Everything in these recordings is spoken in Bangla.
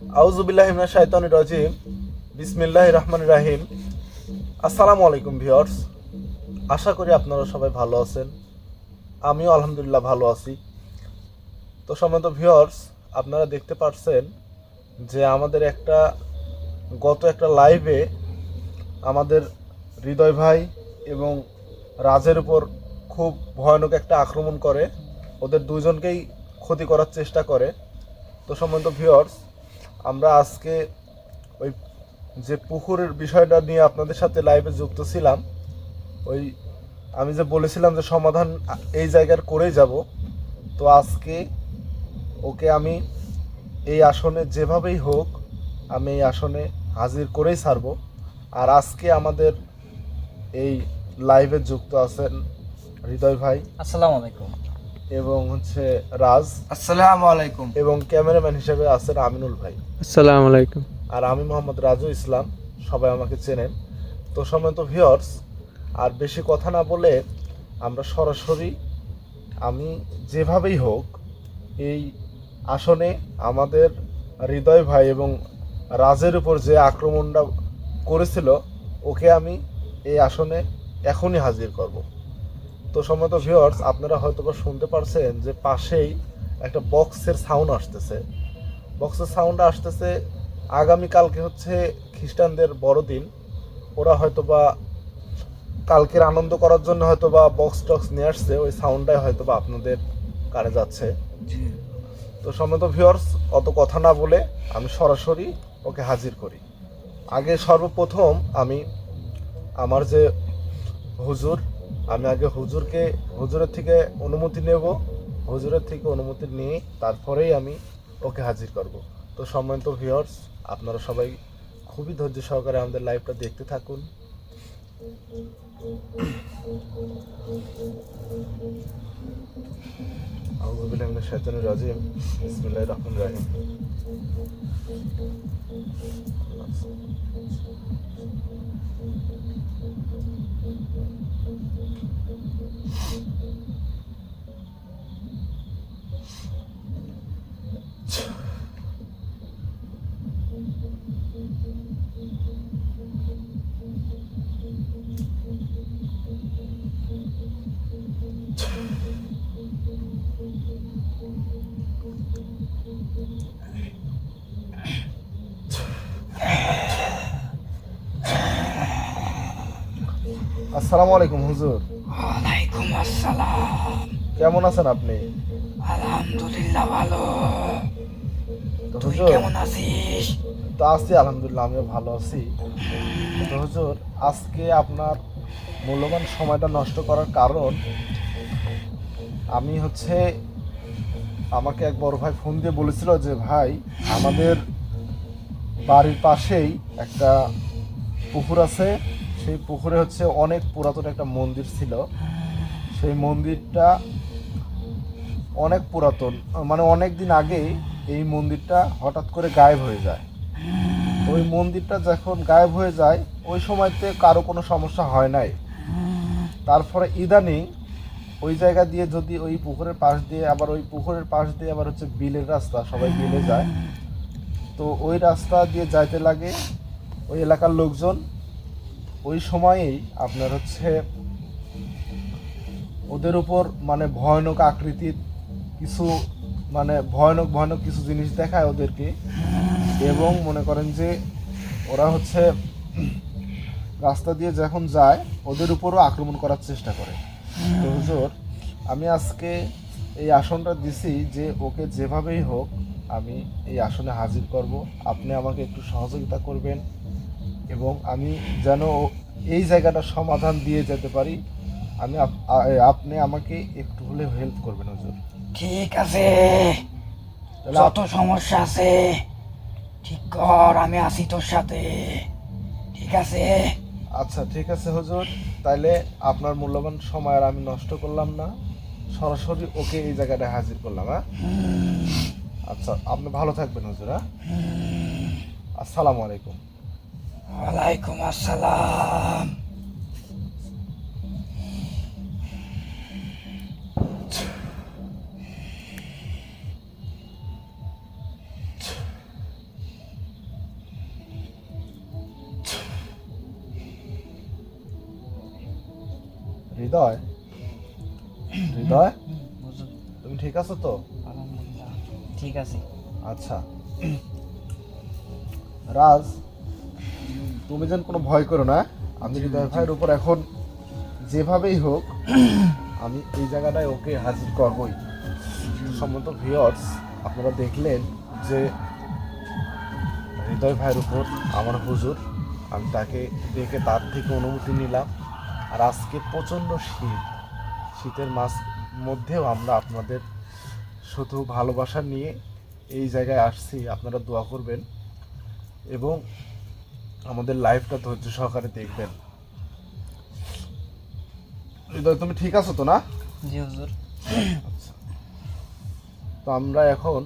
আউযু বিল্লাহি মিনাশ শাইতানির রাজিম। বিসমিল্লাহির রহমানির রহিম। আসসালামু আলাইকুম ভিউয়ার্স, আশা করি আপনারা সবাই ভালো আছেন। আমিও আলহামদুলিল্লাহ ভালো আছি। তো সম্মানিত ভিউয়ার্স, আপনারা দেখতে পাচ্ছেন যে আমাদের গত একটা লাইভে আমাদের হৃদয় ভাই এবং রাজের উপর খুব ভয়ানক একটা আক্রমণ করে, ওদের দুজনকেই ক্ষতি করার চেষ্টা করে। তো সম্মানিত ভিউয়ার্স, আমরা আজকে ওই যে পুকুরের বিষয়টা নিয়ে আপনাদের সাথে লাইভে যুক্ত ছিলাম। ওই আমি যে বলেছিলাম যে সমাধান এই জায়গার করেই যাব। তো আজকে ওকে আমি এই আসনে যেভাবেই হোক আমি এই আসনে হাজির করেই ছাড়ব। আর আজকে আমাদের এই লাইভে যুক্ত আছেন হৃদয় ভাই, আসসালামু আলাইকুম। এবং রাজ, আসসালামু আলাইকুম। এবং ক্যামেরাম্যান হিসেবে আছেন আমিনুল ভাই। আসসালামু আলাইকুম। আর আমি মোহাম্মদ রাজু ইসলাম, সবাই আমাকে চেনেন। তো সম্মানিত ভিউয়ার্স, আর বেশি কথা না বলে আমরা সরাসরি আমি যেভাবেই হোক এই আসনে আমাদের হৃদয় ভাই এবং রাজের উপর যে আক্রমণটা করেছিল ওকে আমি এই আসনে এখনই হাজির করব। তো সম্মানিত ভিউয়ার্স, আপনারা হয়তো বা শুনতে পারছেন যে পাশেই একটা বক্সের সাউন্ড আসতেছে। বক্সের সাউন্ড আসতেছে। আগামীকালকে খ্রিস্টানদের বড়দিন। ওরা হয়তো বা কালকের আনন্দ করার জন্য হয়তো বা বক্স টক্স নিয়ে আসছে, ওই সাউন্ডটাই হয়তো বা আপনাদের কানে যাচ্ছে। তো সম্মানিত ভিউয়ার্স, অত কথা না বলে আমি সরাসরি ওকে হাজির করি। আগে সর্বপ্রথম আমি আমার যে হুজুর, আমি আগে হুজুরের থেকে অনুমতি নেব। হুজুরের থেকে অনুমতি নিয়ে তারপরেই আমি ওকে হাজির করব। তো সম্মানিত ভিউয়ার্স, আপনারা সবাই খুবই ধৈর্য সহকারে আমাদের লাইভটা দেখতে থাকুন। আউযু বিল্লাহি মিনাশ শাইতানির রাজিম। বিসমিল্লাহির রহমানির রহিম। আসসালামু আলাইকুম হুজুর। ওয়ালাইকুম আসসালাম। কেমন আছেন আপনি? আলহামদুলিল্লাহ ভালো। তো তুই হুজুর, কেমন আছিস? তো আছি আলহামদুলিল্লাহ, আমিও ভালো আছি। তো হুজুর, আজকে আপনার মূল্যবান সময়টা নষ্ট করার কারণ, আমি আমাকে এক বড় ভাই ফোন দিয়ে বলেছিল যে ভাই, আমাদের বাড়ির পাশেই একটা পুকুর আছে। সেই পুকুরে অনেক পুরাতন একটা মন্দির ছিল। সেই মন্দিরটা অনেক পুরাতন, মানে অনেক দিন আগেই এই মন্দিরটা হঠাৎ করে গায়েব হয়ে যায়। ওই মন্দিরটা যখন গায়েব হয়ে যায় ওই সময়তে কারো কোনো সমস্যা হয় নাই। তারপরে ইদানিং ওই জায়গা দিয়ে যদি ওই পুকুরের পাশ দিয়ে আবার বিলের রাস্তা, সবাই বিলে যায়। তো ওই রাস্তা দিয়ে যাইতে লাগে ওই এলাকার লোকজন। ওই সময়েই আপনার ওদের উপর মানে ভয়ানক আকৃতির কিছু, মানে ভয়ানক ভয়ানক কিছু জিনিস দেখায় ওদেরকে, এবং মনে করেন যে ওরা রাস্তা দিয়ে যখন যায় ওদের উপরও আক্রমণ করার চেষ্টা করে। তো হুজুর, আমি আজকে এই আসনটা দিছি যে ওকে যেভাবেই হোক আমি এই আসনে হাজির করব। আপনি আমাকে একটু সহযোগিতা করবেন এবং আমি যেন এই জায়গাটা সমাধান দিয়ে যেতে পারি। আপনি আমাকে একটু হলেও হেল্প করবেন হুজুর। ঠিক আছে, যত সমস্যা আছে ঠিক কর, আমি আছি তোর সাথে। ঠিক আছে? আচ্ছা ঠিক আছে হুজুর, তাইলে আপনার মূল্যবান সময় আর আমি নষ্ট করলাম না, সরাসরি ওকে এই জায়গাটায় হাজির করলাম। হ্যাঁ, আচ্ছা, আপনি ভালো থাকবেন হুজুর। হ্যাঁ, আসসালামু আলাইকুম। ওয়ালাইকুম আসসালাম। হৃদয়, হৃদয়, হুজুর তুমি ঠিক আছো তো? আলহামদুলিল্লাহ ঠিক আছে। আচ্ছা রাজ, তুমি যেন কোনো ভয় করো না। আমি হৃদয় ভাইয়ের উপর এখন যেভাবেই হোক আমি এই জায়গাটায় ওকে হাজির করবই। সম্মত ভিউয়ার্স, আপনারা দেখলেন যে হৃদয় ভাইয়ের উপর আমার হুজুর, আমি তাকে ডেকে তার থেকে অনুমতি নিলাম। আর আজকে প্রচণ্ড শীত, শীতের মধ্যেও আমরা আপনাদের শুধু ভালোবাসা নিয়ে এই জায়গায় আসছি। আপনারা দোয়া করবেন এবং আমাদের লাইভটা ধৈর্য সহকারে দেখবেন। হৃদয়, তুমি ঠিক আছো তো না? জি হুজুর। আচ্ছা, তো আমরা এখন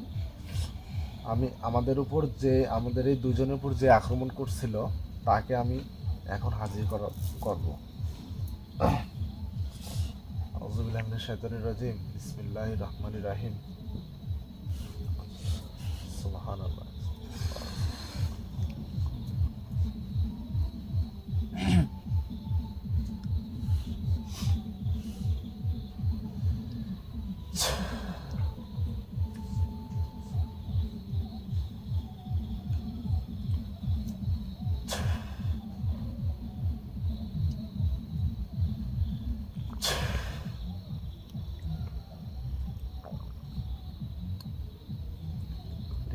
আমাদের উপর যে আমাদের এই দুজনের উপর যে আক্রমণ করছিল তাকে আমি এখন হাজির করব। আউযুবিল্লাহি মিনাশ শাইতানির রাজিম, বিসমিল্লাহির রহমানির রহিম, সুবহানাল্লাহ।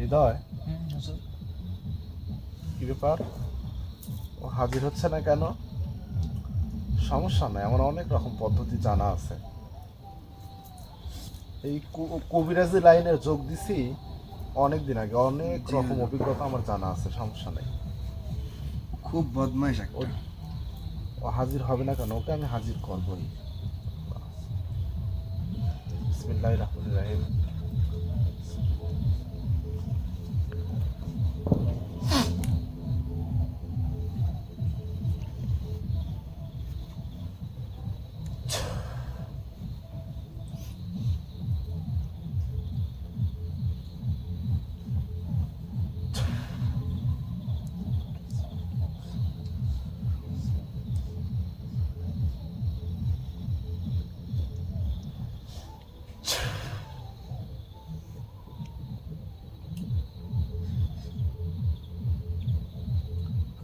হৃদয়, হুজুর কি ব্যাপার? ও হাজির হচ্ছে না কেন? সমস্যা নাই, আমার অনেক রকম পদ্ধতি জানা আছে। এই কবিরাজি লাইনের যোগ দিছি অনেক দিন আগে, অনেক রকম অভিজ্ঞতা আমার জানা আছে, সমস্যা নেই। খুব বদমাইশ একটা। ও হাজির হবে না কেন? ওকে আমি হাজির করবই। বিসমিল্লাহির রহমানির রহিম।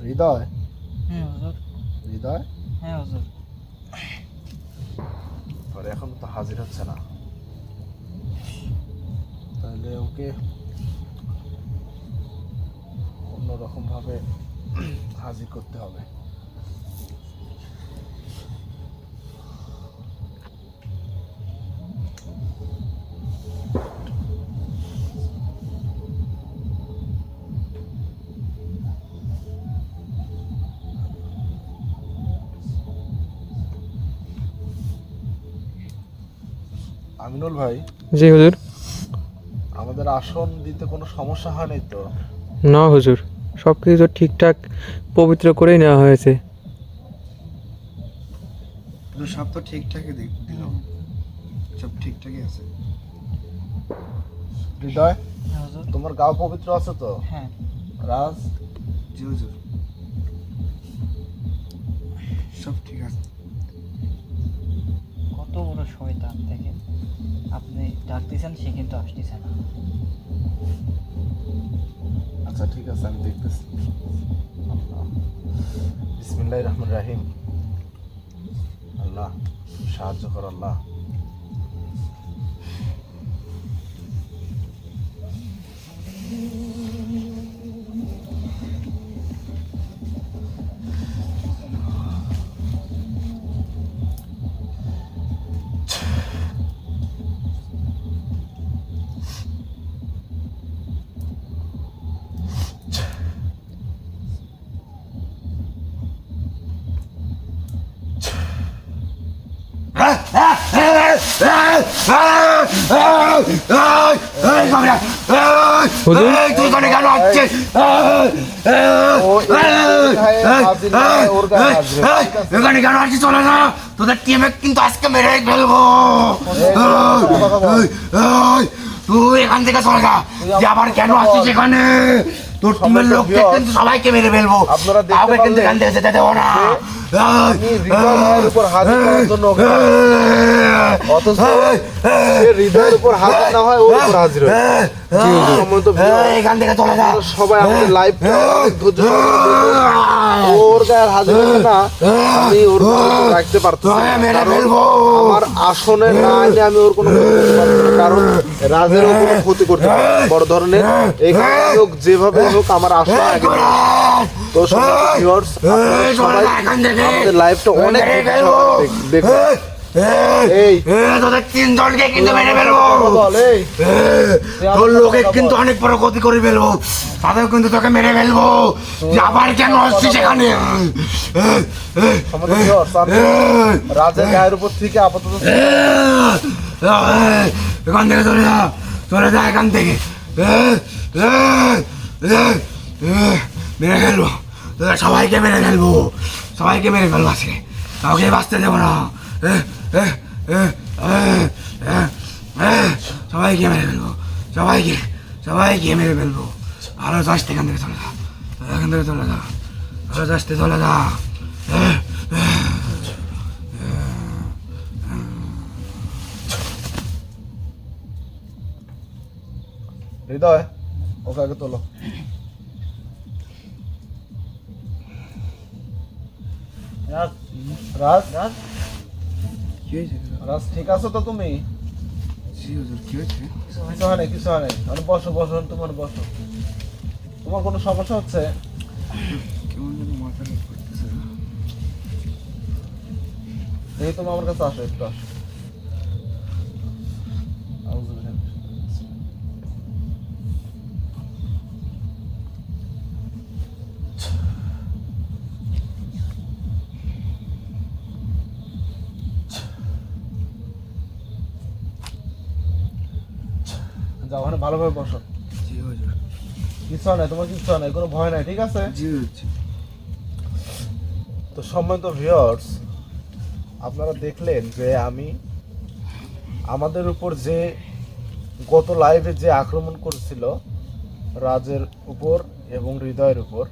হৃদয়, হুজুর। হৃদয়, হ্যাঁ হুজুর। পরে এখন তো হাজির হচ্ছে না, তাহলে ওকে অন্যরকম ভাবে হাজির করতে হবে। আমিনুল ভাই, জি হুজুর। আমাদের আসন দিতে কোনো সমস্যা হয় নাই তো? না হুজুর, সব কিছু তো ঠিকঠাক পবিত্র করেই নেওয়া হয়েছে। সব তো ঠিকঠাকই দিল, সব ঠিকঠাকই আছে। হৃদয়, হ্যাঁ হুজুর। তোমার গাও পবিত্র আছে তো? হ্যাঁ। রাজ, জি হুজুর, সব ঠিক আছে। কত বড় শয়তান দেখেন, আপনি ডাকতেছেন সে কিন্তু আসতেছে না। আচ্ছা ঠিক আছে, আমি দেখতেছি। বিসমিল্লাহির রহমানির রহিম। আল্লাহ সাহায্য কর আল্লাহ। হুজুর, তুই কোনে কেন আসছিস? এখানে কেন আসছিস? চলে না, তোদের টিমে কিন্তু আজকে মেরে ফেলবো। তুই এখান থেকে চলে যা। যে আবার কেন আসছিস এখানে? তোর টিমের লোককে কিন্তু সবাইকে মেরে ফেলবো। আপনারা দেখতে কাউকে কিন্তু পারলেন এখান থেকে যেতে দেবো না। আমি হৃদয় ভাইয়ের উপর হাজির করার জন্য ওকে অথচ সে হৃদয়ের উপর হাজির না হয় ওর উপর হাজির হয় সম্মানিত ভিউয়ার, এখান থেকে চলে যা। সবাই আমাদের লাইভ ধৈর্য সহকারে দেখুন। ওর গায়ে হাজির হবে না, আমি ওর উপর রাখতে পারতেছি না, মেরে কারণ ফেলবো। আমার আসনে না এলে আমি ওর কোনো ক্ষতি করতে পারবো না, কারণ রাজের উপর ক্ষতি করতে পারে বড় ধরনের। এখানে হোক যেভাবে হোক আমার আসন আগে নেই। তো সম্মানিত ভিউয়ার্স, আপনারা সবাই আমাদের লাইভটা অনেক ধৈর্য সহকারে দেখুন। এই তোদের তিনজনকে কিন্তু মেরে ফেলবো। বল, এই তোর লোকে কিন্তু অনেক বড় ক্ষতি করে ফেলবো, তাদের কিন্তু তোকে মেরে ফেলবো। আবার কেন আসছিস সেখানে? সম্মানিত ভিউয়ার্স, আমি রাজের গায়ের উপর থেকে আপাতত এখান থেকে চলে যা, চলে যা এখান থেকে। মেরে ফেলবো, তোদের সবাইকে মেরে ফেলবো, সবাইকে মেরে ফেলবো আজকে, কাউকে বাঁচতে দেবো না। সবাইকে মেরে ফেলবো, সবাইকে সবাইকে মেরে ফেলবো। ভালো চাষতে এখান থেকে চলে যা, এখান থেকে চলে যা, ভালো চাষতে চলে যা। হৃদয় ওকে আগে তোলো। রাজ রাজ ঠিক আছো তো তুমি? কিছু হয় নাই, কিছু হয় নাই। আরে বসো বসো, তোমার বসো। তোমার কোনো সমস্যা হচ্ছে? দেখি তুমি আমার কাছে আসো, একটু আসো। যাও, ওখানে ভালোভাবে বসো। কিছু হয় নাই, তোমার কিছু হয় নাই, কোনো ভয় নাই, ঠিক আছে? তো সম্মানিত ভিউয়ার্স, আপনারা দেখলেন যে আমি আমাদের উপর যে গত লাইভে যে আক্রমণ করেছিল রাজের উপর এবং হৃদয়ের উপর,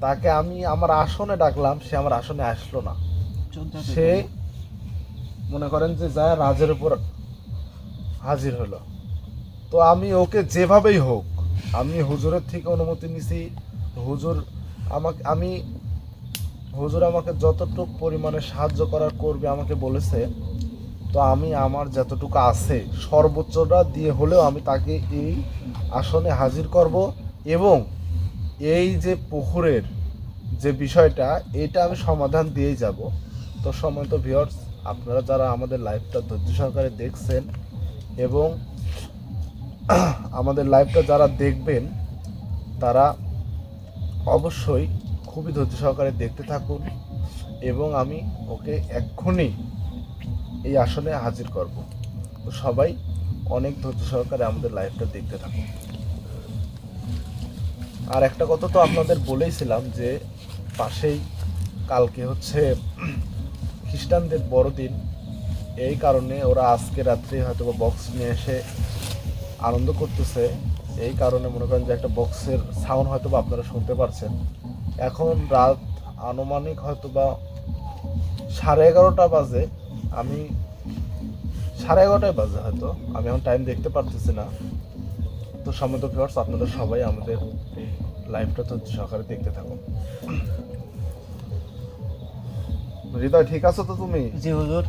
তাকে আমি আমার আসনে ডাকলাম, সে আমার আসনে আসলো না। সে মনে করেন যে যা রাজের উপর হাজির হলো। তো আমি ওকে যেভাবেই হোক, আমি হুজুরের থেকে অনুমতি নিছি। হুজুর আমাকে যতটুকু পরিমাণে সাহায্য করার করবে আমাকে বলেছে। তো আমি আমার যতটুকু আছে সর্বোচ্চটা দিয়ে হলেও আমি তাকে এই আসনে হাজির করব, এবং এই যে পুকুরের যে বিষয়টা, এটা আমি সমাধান দিয়েই যাব। তো সম্মানিত ভিউয়ার্স, আপনারা যারা আমাদের লাইভটা ধৈর্য সহকারে দেখছেন এবং আমাদের লাইভটা যারা দেখবেন, তারা অবশ্যই খুবই ধৈর্য সহকারে দেখতে থাকুন, এবং আমি ওকে এক্ষুনি এই আসনে হাজির করব। তো সবাই অনেক ধৈর্য সহকারে আমাদের লাইভটা দেখতে থাকুন। আর একটা কথা তো আপনাদের বলেইছিলাম যে পাশেই কালকে হচ্ছে খ্রিস্টানদের বড়দিন, এই কারণে ওরা আজকে রাত্রে হয়তো বক্স নিয়ে এসে আনন্দ করতেছে। এই কারণে মনে করেন যে একটা বক্সের সাউন্ড হয়তো বা আপনারা শুনতে পারছেন। এখন রাত আনুমানিক হয়তো বা 11:30 বাজে, আমি 11:30 বাজে হয়তো, আমি এখন টাইম দেখতে পারতেছি না। তো সম্মানিত ভিউয়ার্স, আপনারা সবাই আমাদের লাইভটা তো সহকারে দেখতে থাকুন। হৃদয় ঠিক আছো তো তুমি? জি হুজুর।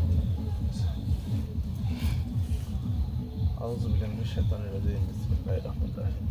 আউযু বিল্লাহি মিনাশ শাইতানির রাজিম, বিসমিল্লাহির রহমানির রহিম।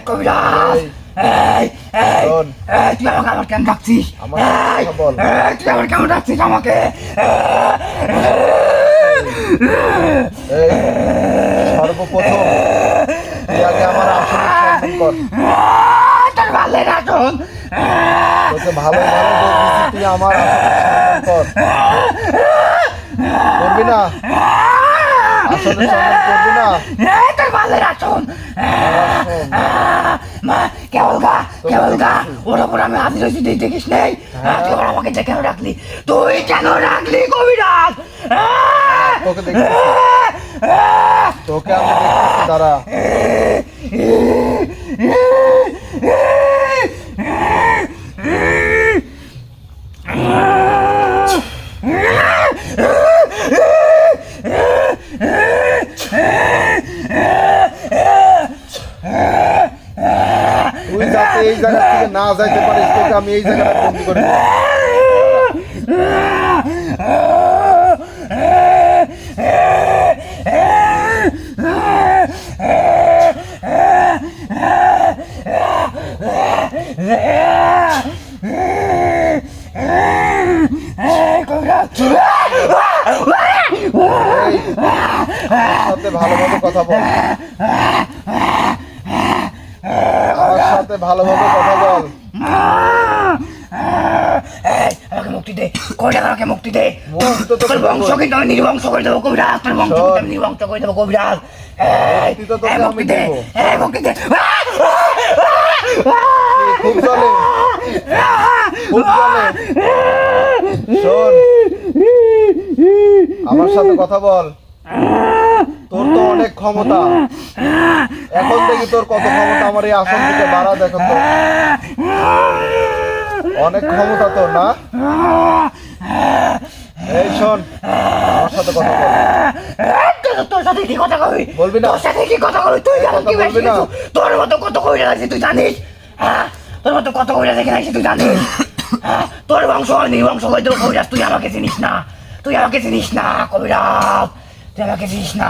কবিরাজ, এই শোন, তুই আমাকে আমার কেন ডাকছিস? আমার সাথে কথা বল। তুই আমার কেন ডাকছিস আমাকে? এই, সর্বপ্রথম তুই আগে আমার আসনের সম্মান কর। তোর ভালের আসন। তোকে ভালো ভালো বলতেছি, তুই আমার আসনের সম্মান কর। করবি না? আসনের সম্মান করবি না? তোর ভালের আসন। আসন। মা কেবল গা ওর ওপর আমি হাজির হয়েছি, তুই দেখিস নেই? তুই আবার আমাকে যে কেন ডাকলি? তুই কেন ডাকলি কবিরাজ? তোকে দেখতেছি, তোকে আমি দেখতেছি, দাঁড়া। তুই যাতে এই জায়গা থেকে না যাইতে পারিস, তোকে আমি এই জায়গাটা বন্দি করে দিই। এই, আমার সাথে ভালোভাবে কথা বল। আমার সাথে ভালোভাবে কথা বল। আমাকে মুক্তি দে, কবিরাজ আমাকে মুক্তি দে। মুক্তি তো তোকে তোর বংশ দেবো। কিন্তু আমি নির্বংশ করে দেবো কবিরাজ, তোর বংশ কিন্তু আমি নির্বংশ করে দেবো কবিরাজ। মুক্তি তো তোকে আমি মুক্তি দে, দেবো। মুক্তি দে। খুব জ্বলে, খুব জ্বলে। শোন, আমার সাথে কথা বল। তোর তো অনেক ক্ষমতা, এখন দেখি তোর কত ক্ষমতা। আমার এই আসন থেকে বাড়া, দেখো তো, অনেক ক্ষমতা তোর, না? এই শোন, আমার সাথে কথা বল। তোর সাথে কি কথা কবি? বলবি না? তোর সাথে কি কথা কবি? তুই জানিস কথা কি বলবি না? তোর মতো কত কবিরাজ আছে তুই জানিস? তোর মতো কত কবিরাজ এখানে আছে তুই জানিস? তোর বংশ আর নির্বংশ হয়ে দেবো কবিরাজ। তুই আমাকে চিনিস না, তুই আমাকে চিনিস না কবিরাজ, তুই আমাকে চিনিস না।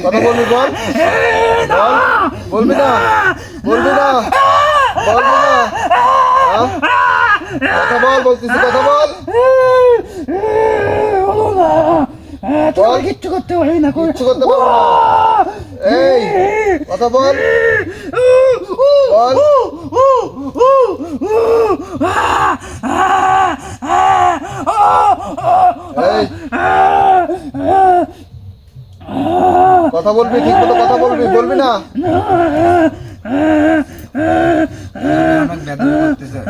কথা বলবি? বল, বল। বলবি না? বলবি না? বলবি না? হ্যাঁ? কথা বল, বলতেছি, কথা বল। তোর কিচ্ছু করতে পারি না, কিচ্ছু করতে পারবো না। এই, কথা বল, বল। এই, কথা বলবি, ঠিক মতো কথা বলবি, বলবি না? অনেক বেদনা করতেছে।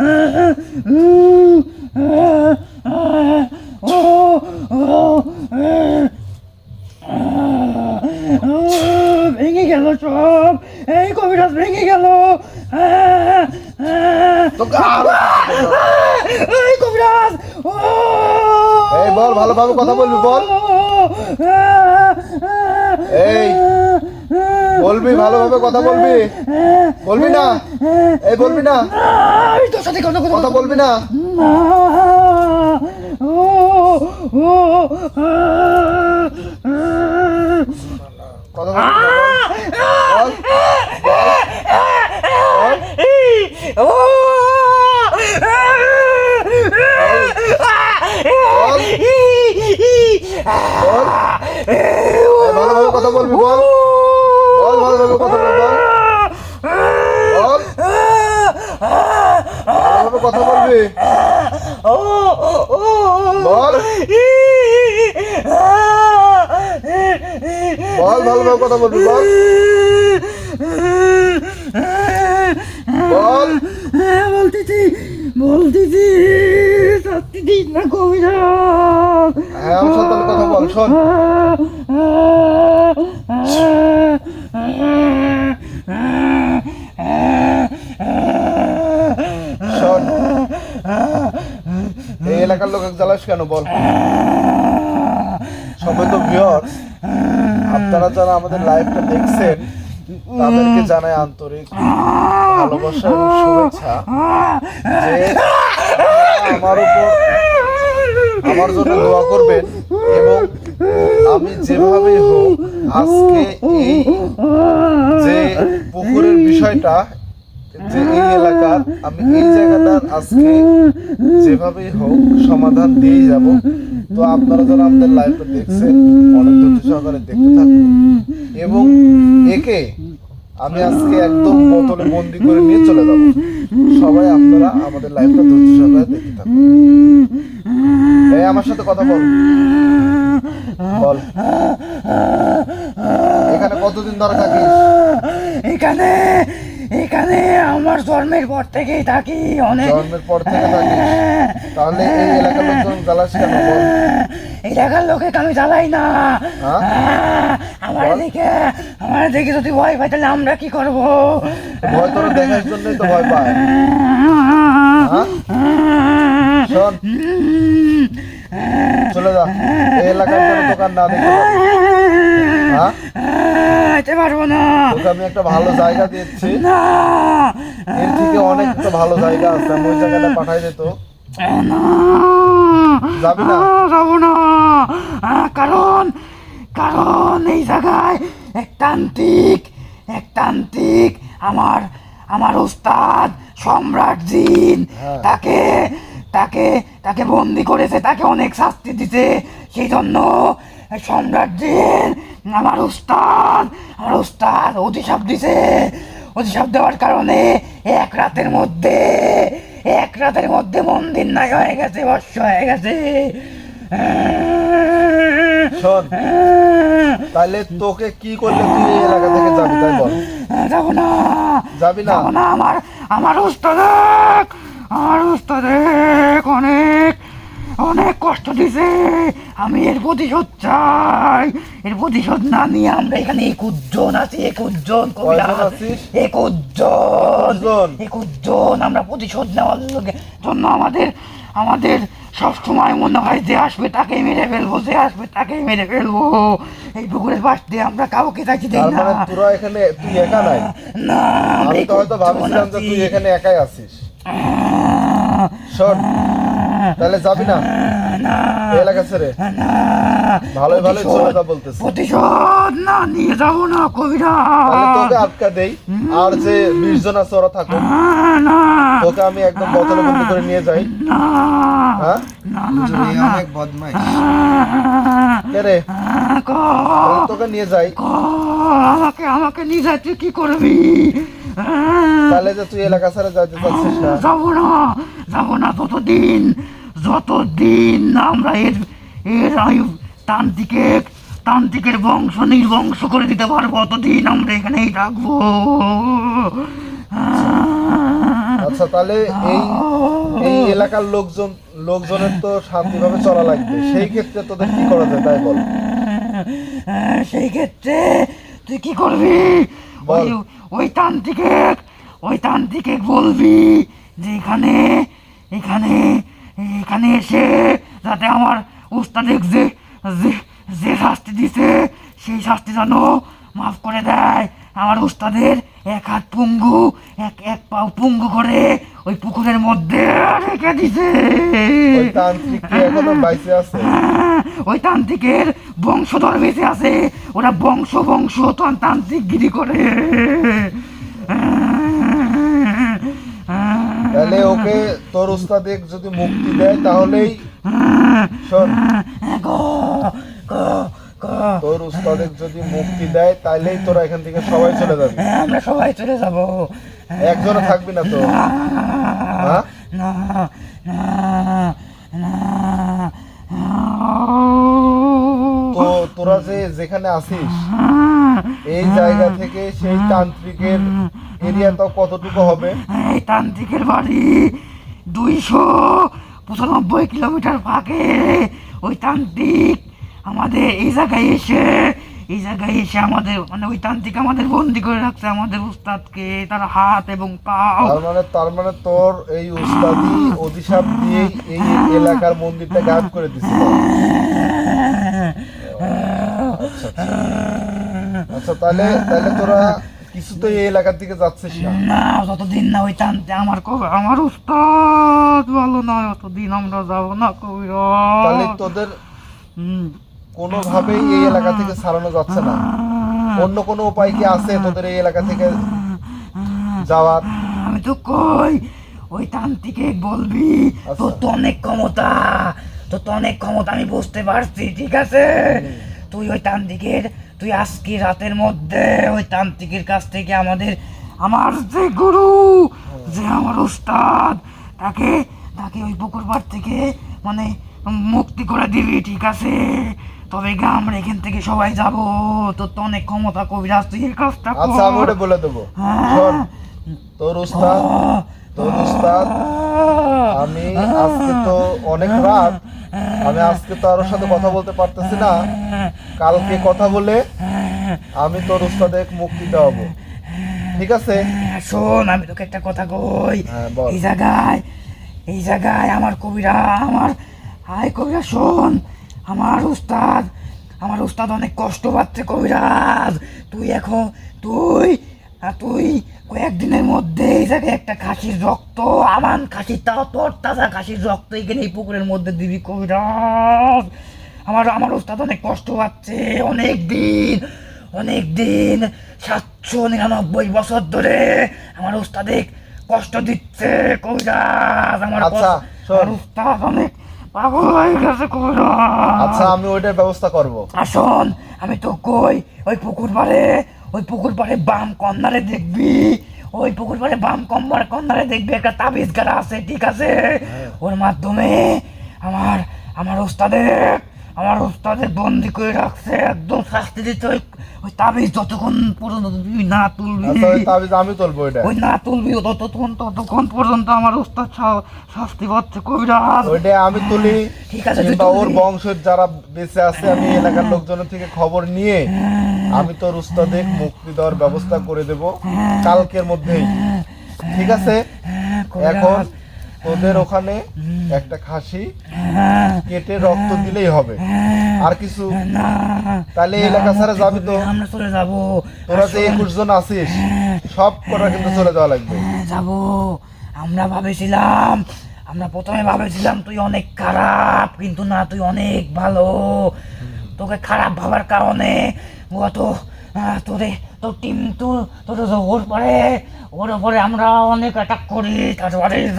ভেঙে গেল সব, এই কবিরাজ ভেঙে গেল। তোকে আরো কিছু বলবো। এই কবিরাজ, এই বল, ভালোভাবে কথা বলবি, বল। এই, বলবি, ভালোভাবে কথা বলবি, বলবি না? এই, বলবি না? আমি তোর সাথে কথা বলবি না? কথা বলবি না? বল, বল, বল, বল, বল। এই, ভালোভাবে কথা বলবি, বল, বল, ভালোভাবে কথা বলবি, বল, বল, ভালোভাবে কথা বলবি, বল, বল, ভালোভাবে কথা বলবি, বল, বল। বলতেছি সত্যি দিস না কবিরাজ। হ্যাঁ, আমার সাথে তাহলে কথা বল। শোন, শোন, এই এলাকার লোক জ্বালাস কেন বল? সবাই তো ভিউয়ার্স, আপনারা যারা আমাদের লাইভটা দেখছেন তাদেরকে জানাই আন্তরিক ভালোবাসা এবং শুভেচ্ছা যে আমার উপর আমার জন্য দোয়া করবেন এবং আমি যেভাবেই হোক আজকে এই যে পুকুরের বিষয়টা, যে এই এলাকার আমি এই জায়গাটার আজকে যেভাবেই হোক সমাধান দিয়ে যাব। তো আপনারা যারা আমাদের লাইভটা দেখছেন অনেক ধৈর্য সহকারে দেখতে থাকুন এবং একে আমি আজকে একদম বোতলে বন্দি করে নিয়ে চলে যাব। সবাই আপনারা আমাদের লাইভটা ধৈর্য সহকারে দেখতে থাকুন। এই আমার সাথে কথা বল, বল এখানে কতদিন ধরে থাকিস? এখানে এখানে আমার জন্মের পর থেকেই থাকি, অনেক জন্মের পর থেকে থাকিস? তাহলে এই এলাকার লোকজন জ্বালাস কেন বল? এলাকার লোকে আমি জ্বালাই না। হ্যাঁ? আমার বল। দেখে যদি ভয় পাই তাহলে আমরা কি করব? ভয় তোর দেখার জন্যই তো ভয় পায়। হ্যাঁ? শোন, চলে যা, এই এলাকার কোনো দোকান না দেখতে পাবি। হ্যাঁ? যেতে পারবো না। তোকে আমি একটা ভালো জায়গা দিচ্ছি, না এর থেকে অনেক তো ভালো জায়গা আছে, আমি ওই জায়গাটা পাঠাই দিত। যাবি না? যাবো না, কারণ কারণ এই জায়গায় এক তান্ত্রিক আমার আমার উস্তাদ সম্রাট জিন হ্যাঁ। তাকে তাকে তাকে বন্দি করেছে, তাকে অনেক শাস্তি দিতে। সেই জন্য সম্রাট জিন আমার উস্তাদ অভিশাপ দিছে। অভিশাপ দেওয়ার কারণে এক রাতের মধ্যে মন্দির নাই হয়ে গেছে, বর্ষ হয়ে গেছে। শোন, তাহলে তোকে কি করলে তুই এই এলাকা থেকে যাবি তাই বল? যাবো না, যাবি না? যাবো না। আমার উস্তাদ অনেক অনেক কষ্ট দিছে। আমি এর প্রতিশোধ চাই। এর প্রতিশোধ না নিয়ে আমরা এখানে 21 জন আছি। 21 জন কবিরা, কয়জন আছিস? 21 জন। 21 জন আমরা প্রতিশোধ নেওয়ার জন্য আমাদের সব সময় মনে হয় যে আসবে তাকেই মেরে ফেলবো, এই পুকুরের পাশ দিয়ে আমরা কাউকে যাইতে দেই তার না। মানে তোরা এখানে তুই একা নাই? না, আমি তো হয়তো ভাবছিলাম যে তুই এখানে একাই আছিস। শোন, তাহলে যাবি না এই এলাকা ছেড়ে? ভালোই চলে যা বলতেছি। প্রতিশোধ না নিয়ে যাবো না কবিরা। তাহলে তোকে আটকা দেই, আর যে 20 জন আছে ওরা থাকুক, না তোকে আমি একদম বোতলে বন্দি করে নিয়ে যাই। না হ্যাঁ? অনেক বদমাইশ। কে রে? ক তাহলে তোকে নিয়ে যাই। আমাকে নিয়ে যাই, তুই কি করবি? তাহলে যে তুই এলাকা ছেড়ে যাইতে চাচ্ছিস না? যাবো না যতদিন না আমরা এর আয়ু তান্ত্রিকের বংশ নির্বংশ করে দিতে পারবো, ততদিন আমরা এখানেই থাকবো। আচ্ছা, তাহলে এই এলাকার লোকজনের তো শান্তিভাবে চলা লাগবে, সেই ক্ষেত্রে তোদের কি করা যায় তাই বল? সেই ক্ষেত্রে তুই কি করবি? বল। ওই তান্ত্রিকে বলবি যে এখানে এসে যাতে আমার উস্তাদিক যে শাস্তি দিছে সেই শাস্তি যেন মাফ করে দেয়। আমার উস্তাদের এক হাত পঙ্গু, এক পাও পঙ্গু করে ওই পুকুরের মধ্যে রেখে দিছে। ওই তান্ত্রিক কি এখনো বাইসে আছে? ওই তান্ত্রিকের বংশধর বেঁচে আছে, ওরা বংশ তান্ত্রিকগিরি করে। তাহলে ওকে তোর উস্তাদিক যদি মুক্তি দেয় তাহলেই শোন, তোর উস্তাদিক যদি মুক্তি দেয় তাহলেই তোরা এখান থেকে সবাই চলে যাবি। আমরা সবাই চলে যাব। একজনও থাকবি না তো? হ্যাঁ? না না না তো তোরা যেখানে আসিস এই জায়গা থেকে সেই তান্ত্রিকের এরিয়া তো কতটুকু হবে? এই তান্ত্রিকের বাড়ি 295 কিলোমিটার ফাঁকে। ওই তান্ত্রিক আমাদের এই জায়গায় এসে আমাদের ওই তান্ত্রিক আমাদের বন্দি করে রাখছে, আমাদের উস্তাদকে, তার হাত এবং পা। তার মানে তোর এই উস্তাদি অভিশাপ দিয়েই এই এলাকার মন্দিরটা গায়েব করে দিছিল। আচ্ছা, তাহলে তোরা কিছু তো এই এলাকার দিকে যাচ্ছিস না। না যতদিন না ওই টানতে আমার উস্তাদ ভালো না, ততদিন আমরা যাবো না তাহলে কবিরাজ। তোদের হুম। কোনোভাবেই এই এলাকা থেকে ছাড়ানো যাচ্ছে না। অন্য কোনো উপায় কি আছে তোদের এই এলাকা থেকে যাওয়ার? আমি তো কই ওই তান্ত্রিকে বলবি, আচ্ছা। তোর তো অনেক ক্ষমতা, তোর তো অনেক ক্ষমতা, আমি বুঝতে পারছি, ঠিক আছে? তুই ওই তান্ত্রিকের, তুই আজকে রাতের মধ্যে ওই তান্ত্রিকের কাছ থেকে আমার যে গুরু, যে আমার উস্তাদ, তাকে তাকে ওই পুকুর পাড় থেকে মানে মুক্তি করে দিবি, ঠিক আছে? তবে আমরা এখান থেকে সবাই যাব। তোর তো অনেক ক্ষমতা কবিরাজ, তুই এই কাজটা কর। আচ্ছা আমি ওটা বলে দেবো। হ্যাঁ। শোন, তোর উস্তাদ আমি আজকে তো অনেক রাত, আমি আজকে তো ওর সাথে কথা বলতে পারতেছি না। কালকে কথা বলে আমি তোর উস্তাদের মুক্তি দেওয়াবো, ঠিক আছে? শোন, আমি তোকে একটা কথা কই। হ্যাঁ, বল। এই জায়গায় আমার কবিরা, কবিরা শোন, আমার উস্তাদ অনেক কষ্ট পাচ্ছে কবিরাজ। তুই কয়েকদিনের মধ্যে এই জায়গায় একটা খাসির রক্ত, খাসির তাও তোর তাজা খাসির রক্ত এখানে এই পুকুরের মধ্যে দিবি কবিরাজ। আমার উস্তাদ অনেক কষ্ট পাচ্ছে, অনেক দিন 799 বছর ধরে আমার উস্তাদে কষ্ট দিচ্ছে কবিরাজ। আচ্ছা, শোন। আমার উস্তাদ অনেক পাগল হয়ে গেছে কবিরাজ। আচ্ছা আমি ওইটার ব্যবস্থা করব। আসুন, আমি তো কই ওই পুকুর পাড়ে বাম কর্নারে দেখবি, একটা তাবিজ গাড়া আছে, ঠিক আছে? ওর মাধ্যমে আমার ওস্তাদের বন্দি করে রাখছে, একদম শাস্তি দিতে। ওই তাবিজ যতক্ষণ পর্যন্ত তুই না তুলবি, আচ্ছা ওই তাবিজ আমি তুলবো এটা। ওই না তুলবি ততক্ষণ পর্যন্ত আমার ওস্তাদ শাস্তি পাচ্ছে কবিরাজ। ওইটা আমি তুলি, ঠিক আছে, তুই কিংবা ওর তুলবি। বংশের যারা বেঁচে আছে আমি এলাকার লোকজনের থেকে খবর নিয়ে আমি তোর উস্তাদের মুক্তি দেওয়ার ব্যবস্থা করে দেব কালকের মধ্যেই, ঠিক আছে? এখন তোদের ওখানে একটা খাসি কেটে রক্ত দিলেই হবে, আর কিছু? না, তাহলে এই এলাকা ছাড়া যাবি তো? আমরা চলে যাবো। তোরা যে 21 জন আছিস সব কটা কিন্তু চলে যাওয়া লাগবে। যাবো। আমরা প্রথমে ভাবেছিলাম তুই অনেক খারাপ, কিন্তু না, তুই অনেক ভালো। তোকে খারাপ ভাবার কারণে তোর টিম ওর উপরে আমরা অনেক অ্যাটাক করি,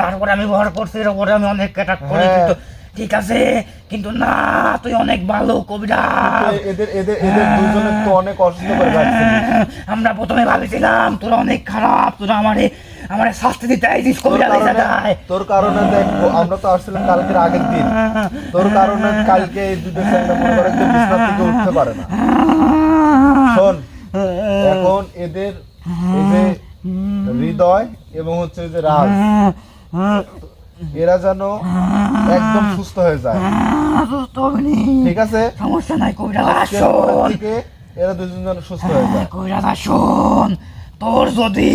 তারপরে আমি ভর করছি, এর উপরে আমি অনেক অ্যাটাক করি, হ্যাঁ। কিন্তু ঠিক আছে, কিন্তু না, তুই অনেক ভালো কবিরাজ। এদের দুজনের তো অনেক অসুস্থ করে রাখছিস। আমরা প্রথমে ভাবেছিলাম তোরা অনেক খারাপ, তোরা আমারে শাস্তি দিতে আইছিস কবিরাজ এই জায়গায়। তোর কারণে দেখ, আমরা তো আসছিলাম কালকের আগের দিন, তোর কারণে কালকে এই দুটো ছেলে মনে করে যে বিছানা থেকে উঠতে পারে না। শোন, এখন এদের এই যে হৃদয় এবং হচ্ছে যে রাজ, এরা যেন একদম সুস্থ হয়ে যায়, ঠিক আছে? সমস্যা নাই কবিরাজ, আজকের পরের থেকে এরা দুজন যেন সুস্থ হয়ে যায়। কবিরাজ শোন, তোর যদি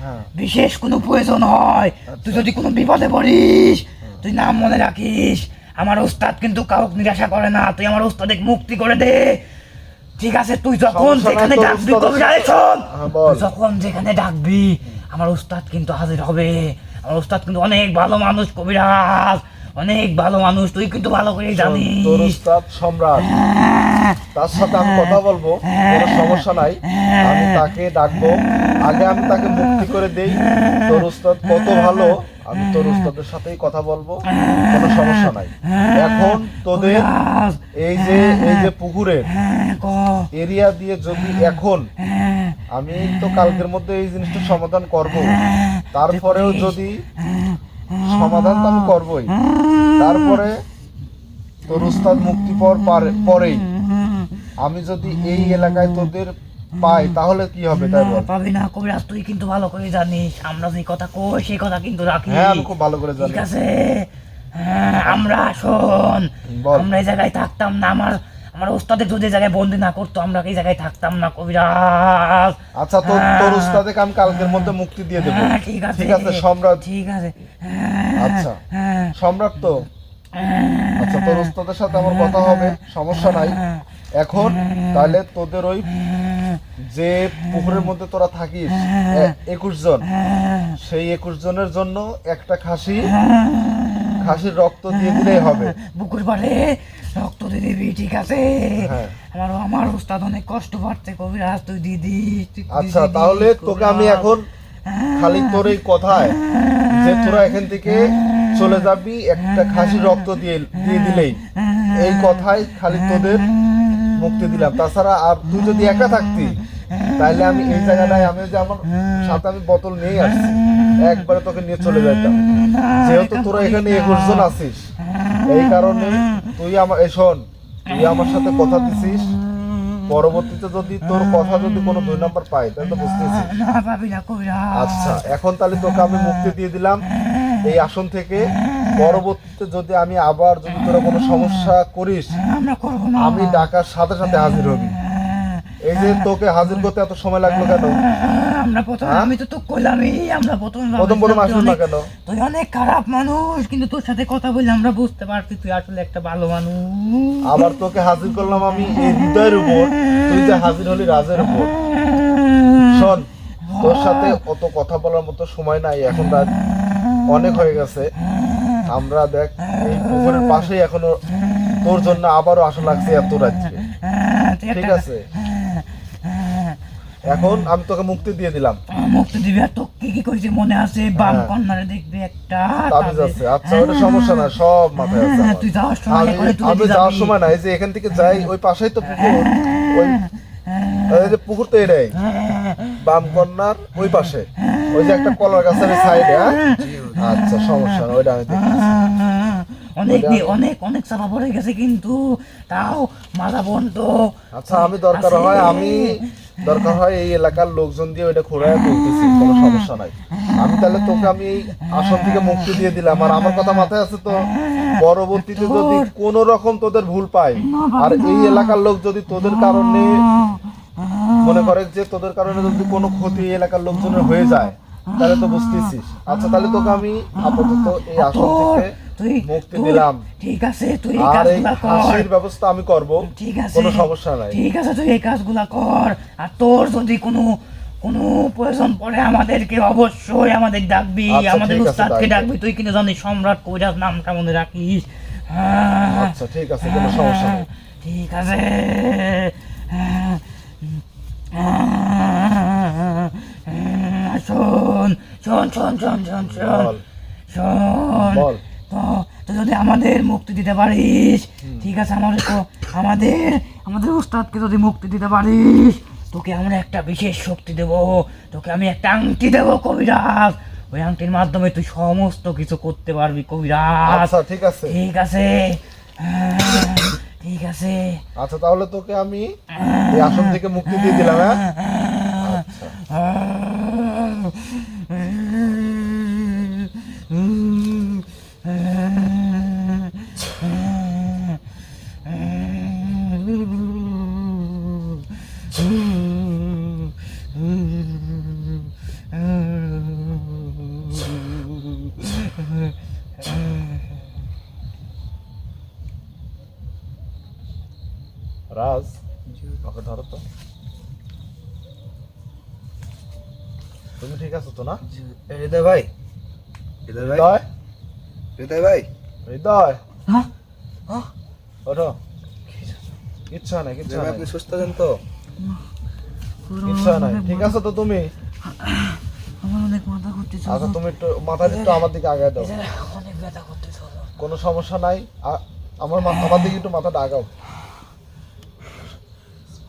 হ্যাঁ। বিশেষ কোনো প্রয়োজন হয়, তুই যদি কোনো বিপদে পড়িস, তুই নাম মনে রাখিস, আমার ওস্তাদ কিন্তু কাউকে নিরাশা করে না। তুই আমার ওস্তাদে মুক্তি করে দে, ঠিক আছে? তুই যখন সমস্যা নাই, যেখানে তোর ডাকবি উস্তাদের কবিরাজ শোন, হ্যাঁ, বল। তুই যখন যেখানে ডাকবি আমার ওস্তাদ কিন্তু হাজির হবে। আমার ওস্তাদ কিন্তু অনেক ভালো মানুষ কবিরাজ, অনেক ভালো মানুষ, তুই কিন্তু ভালো করে তোর জানিস। উস্তাদ সম্রাট, তার সাথে আমি কথা বলবো, কোনো সমস্যা নাই, আমি তাকে ডাকবো। আগে আমি তাকে মুক্তি করে দেই। তোর উস্তাদ কত ভালো, আমি তোর উস্তাদের সাথেই কথা বলবো, কোনো সমস্যা নাই। এখন তোদের কবিরাজ, এই যে পুকুরের এরিয়া দিয়ে যদি এখন আমি তো কালকের মধ্যে এই জিনিসটা সমাধান করব, তারপরেও যদি সমাধান তো আমি করবই, তারপরে তোর উস্তাদ মুক্তি পাওয়ার পরেই আমি যদি এই এলাকায় তোদের পাই তাহলে কি হবে, তাই বল? পাবি না কবিরাজ, তুই কিন্তু ভালো করে জানিস, আমরা যে কথা কই সেই কথা কিন্তু রাখি, হ্যাঁ আমি খুব ভালো করে জানি। ঠিক আছে? আমরা শোন, বল। আমরা এই জায়গায় থাকতাম না, আমার ওস্তাদের যদি এই জায়গায় বন্দি না করতো, আমরা এই জায়গায় থাকতাম না কবিরাজ। আচ্ছা তোর উস্তাদকে আমি কালকের মধ্যে মুক্তি দিয়ে দেবো, ঠিক আছে, ঠিক আছে সম্রাট? ঠিক আছে। আচ্ছা সম্রাট তো, আচ্ছা তোর উস্তাদের সাথে আমার কথা হবে, সমস্যা নাই। এখন তাহলে তোদের ওই যে পুকুরের মধ্যে তোরা থাকিস 21 জন, সেই 21 জনের জন্য একটা খাসির রক্ত দিয়ে দিলেই হবে। পুকুর পাড়ে রক্ত দিয়ে দিবি, ঠিক আছে? হ্যাঁ। আমার উস্তাদ অনেক কষ্ট পাচ্ছে, কবিরাজ তুই দিয়ে দিস, তুই দিয়ে আচ্ছা, দিস, তাহলে তোকে আমি কবিরাজ। এখন খালি তোর এই কথায় যে তোরা এখান থেকে চলে যাবি একটা খাসির রক্ত দিয়ে দিলেই, এই কথাই খালি তোদের মুক্তি দিলাম। তাছাড়া আর তুই যদি একা থাকতি তাহলে আমি এই জায়গাটায় আমি যে আমার সাথে আমি বোতল নিয়ে আসছি, একবারে তোকে নিয়ে চলে যেতাম। যেহেতু তোরা এখানে 21 জন আছিস, এই কারণে তুই আমার সাথে কথা দিছিস, পরবর্তীতে যদি তোর কথা যদি কোনো 2 নাম্বার পাই তাহলে তো বুঝতেছিস। না পাবি না কবিরাজ। আচ্ছা, এখন তাহলে তোকে আমি মুক্তি দিয়ে দিলাম এই আসন থেকে। পরবর্তীতে যদি আমি আবার যদি তোরা কোনো সমস্যা করিস, আমরা করবো না। আমি ডাকার সাথে সাথে হাজির হবি। এই যে তোকে হাজির করতে এত সময় লাগলো কেন? আমরা প্রথমে, আমি তো তোকে কইলামই, আমরা প্রথমে প্রথম আসলো না কেন? তুই অনেক খারাপ মানুষ, কিন্তু তোর সাথে কথা বলে আমরা বুঝতে পারছি তুই আসলে একটা ভালো মানুষ। আবার তোকে হাজির করলাম আমি এই হৃদয়ের উপর, তুই যে হাজির হলি রাজের উপর। শোন, তোর সাথে অত কথা বলার মতো সময় নাই, এখন রাত অনেক হয়ে গেছে। আমরা দেখ এই পুকুরের পাশেই এখনো তোর জন্য আবারও আশা লাগছে এত রাত্রে, ঠিক আছে? এখন আমি তোকে মুক্তি দিয়ে দিলাম। মুক্তি দিবি, আর তোকে কি কইছে মনে আছে? বাম কর্নারে দেখবি একটা তাবিজ আছে। আচ্ছা, ওটা সমস্যা না, সব মাথায় আছে আমার। তুই যাওয়ার সময় আমি যাওয়ার সময় না, এই যে এখান থেকে যাই ওই পাশেই তো পুকুর, ওই এই যে পুকুর তো এটাই বাম কর্নার ওই পাশে, ওই যে একটা কলার গাছের সাইডে। আচ্ছা, সমস্যা না, ওইটা আমি দেখতেছি। অনেক চাপা পড়ে গেছে, কিন্তু তাও মাথা বন্ধ। আচ্ছা, আমি দরকার হয় এই এলাকার লোকজন দিয়ে ওইটা ঘোরায় তুলতেছি, কোনো সমস্যা নাই। আমি তাহলে তোকে আমি এই আসন থেকে মুক্তি দিয়ে দিলাম। আর আমার কথা মাথায় আছে তো, পরবর্তীতে যদি কোনো রকম তোদের ভুল পাই, আর এই এলাকার লোক যদি তোদের কারণে মনে করে যে তোদের কারণে যদি কোনো ক্ষতি এই এলাকার লোকজনের হয়ে যায়, তাহলে তো বুঝতেছিস। আচ্ছা, তাহলে তোকে আমি আপাতত এই আসন থেকে মুক্তি দিলাম। ঠিক আছে, তুই আর এই হাসির ব্যবস্থা আমি করব, ঠিক আছে, কোনো সমস্যা নাই। ঠিক আছে, তুই এই কাজগুলা কর। আর তোর যদি কোনো প্রয়োজন পড়ে আমাদেরকে অবশ্যই আমাদের ডাকবি, আচ্ছা, আমাদের ঠিক আছে, উস্তাদকে ডাকবো। ডাকবি। তুই কিনা জানিস সম্রাট কবিরাজ নামটা মনে রাখিস। হ্যাঁ, আচ্ছা, ঠিক আছে, কোনো সমস্যা নেই। ঠিক আছে। শোন শোন শোন শোন শোন শোন বল। শোন, বল। তো তুই যদি আমাদের মুক্তি দিতে পারিস, ঠিক আছে, আমাদের উস্তাদকে যদি মুক্তি দিতে পারিস, তোকে আমরা একটা বিশেষ শক্তি দেব, তোকে আমি একটা আংটি দেবো কবিরাজ। ওই আংটির মাধ্যমে তুই সমস্ত কিছু করতে পারবি কবিরাজ। আচ্ছা, ঠিক আছে। ঠিক আছে, ঠিক আছে। আচ্ছা, তাহলে তোকে আমি এই আসন থেকে মুক্তি দিয়ে দিলাম। হ্যাঁ, রাজ, ওকে ধরো তো। তুমি ঠিক আছো তো না? হৃদয় ভাই, হৃদয়, হৃদয় ভাই, হৃদয়, হ্যাঁ? ওঠো। কিচ্ছু হয় না, কিচ্ছু হয় আপনি না, সুস্থ আছেন তো? কিচ্ছু হয় না, ঠিক আছে তো তুমি? আমার অনেক মাথা ঘুরতেছে, আচ্ছা, তুমি একটু মাথাটা একটু আমার দিকে আগায় দাও। অনেক ব্যথা করতেছে। কোনো সমস্যা নাই, আমার দিকে একটু মাথাটা আগাও।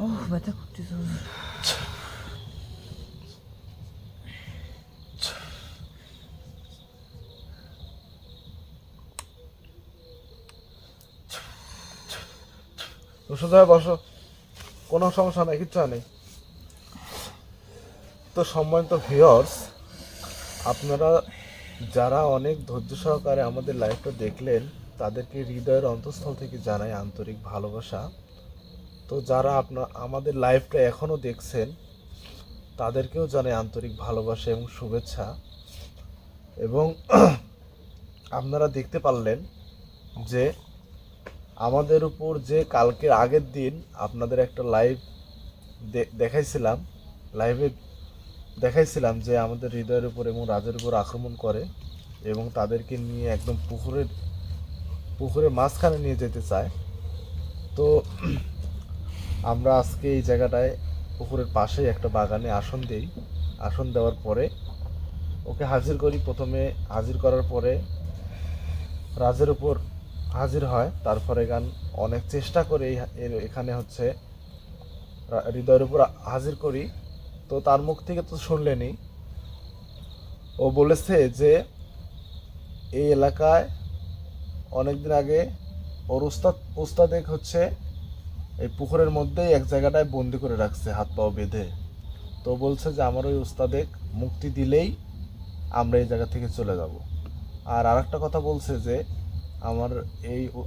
ও ব্যথা করতেছে। সোজা হয়ে বসো, কোনো সমস্যা নাই, কিচ্ছু নেই। তো সম্মানিত ভিউয়ার্স, আপনারা যারা অনেক ধৈর্য সহকারে আমাদের লাইভটা দেখলেন, তাদেরকে হৃদয়ের অন্তঃস্থল থেকে জানাই আন্তরিক ভালোবাসা। তো যারা আমাদের লাইভটা এখনও দেখছেন, তাদেরকেও জানাই আন্তরিক ভালোবাসা এবং শুভেচ্ছা। এবং আপনারা দেখতে পারলেন যে আমাদের উপর যে কালকের আগের দিন আপনাদের একটা লাইভ দেখাইছিলাম লাইভে দেখাইছিলাম যে আমাদের হৃদয়ের উপর এবং রাজের উপর আক্রমণ করে এবং তাদেরকে নিয়ে একদম পুকুরের মাঝখানে নিয়ে যেতে চায়। তো আমরা আজকে এই জায়গাটায় পুকুরের পাশেই একটা বাগানে আসন দিই। আসন দেওয়ার পরে ওকে হাজির করি। প্রথমে হাজির করার পরে রাজের উপর হাজির হয়। তারপরে গান অনেক চেষ্টা করে এখানে হচ্ছে হৃদয়ের উপর হাজির করি। তো তার মুখ থেকে তো শুনলেনি, ও বলেছে যে এই এলাকায় অনেকদিন আগে ওর উস্তাদ হচ্ছে এই পুকুরের মধ্যেই এক জায়গাটায় বন্দি করে রাখছে হাত পাও বেঁধে। তো বলছে যে আমার ওই উস্তাদেক মুক্তি দিলেই আমরা এই জায়গা থেকে চলে যাব। আর আরেকটা কথা বলছে যে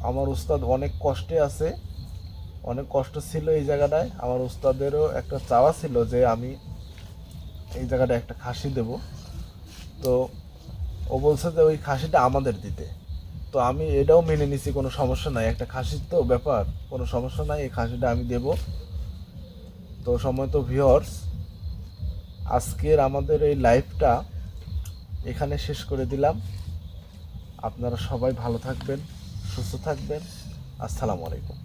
আমার উস্তাদ অনেক কষ্টে আছে, অনেক কষ্ট ছিল এই জায়গাটায়। আমার উস্তাদেরও একটা চাওয়া ছিল যে আমি এই জায়গাটায় একটা খাসি দেব। তো ও বলছে যে ওই খাসিটা আমাদের দিতে। তো আমি এটাও মেনে নিছি, কোনো সমস্যা নাই, একটা খাসির তো ব্যাপার, কোনো সমস্যা নাই, এই খাসিটা আমি দেব। তো সময় তো ভিউয়ার্স, আজকের আমাদের এই লাইভটা এখানে শেষ করে দিলাম। আপনারা সবাই ভালো থাকবেন, সুস্থ থাকবেন। আসসালামু আলাইকুম।